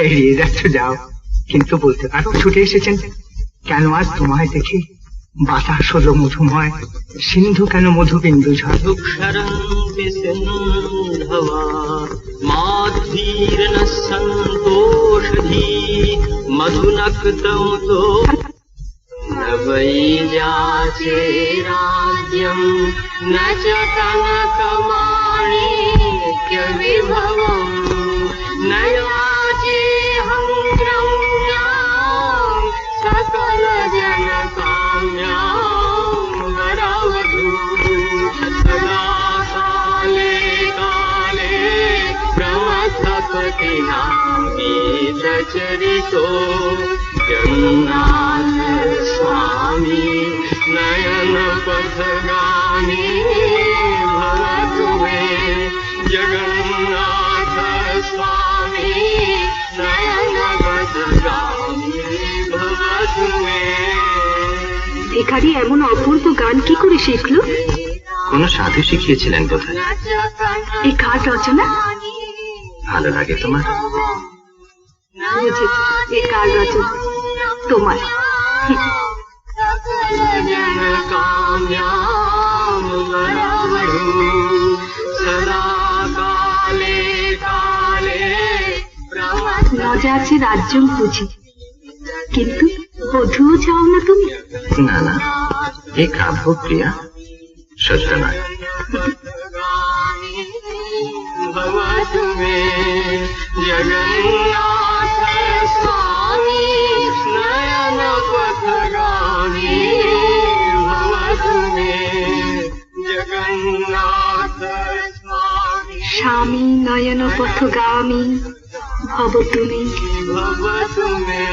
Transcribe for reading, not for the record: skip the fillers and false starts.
এড়িয়ে যাচ্ছ যাও, কিন্তু বলতে পারো ছুটে এসেছেন কেন আজ তোমায় দেখে? বাতাস হলো মধুময়, সিন্ধু কেন মধুবিন্দু ঝড়? মাধীর্ণ সন্তোষধি মধুনক্তম তো वै जाचे राज्यं न च कनकमाणिक्यविभवम् न याचे हङ्ग्रम्यां सकलजनकाम्यां वरवधूः सदा काले काले प्रमथपतिना गीतचरितो जगन्नाथ स्वामी नयन पथगामी भवतु मे। जगन्नाथ स्वामी नयन पथगामी भवतु मे। ভিখারি এমন অপূর্ব গান কি করে শিখলো? কোন সাধু শিখিয়েছিলেন বোধহয়। এই গান রচনা ভালো লাগে তোমার? বুঝেছি, এই গান রচনা তোমার। মজা আছে রাজ্যম বুঝি, কিন্তু বধুও চাও না তুমি? না না, এ কাব্য প্রিয়া, সত্য নয়। भवतु मे जगन्नाथ स्वामी नयन पथगामी भवतु मे जगन्नाथ स्वामी। স্বামী নয়ন পথগামী ভবতু মে। भवतु मे।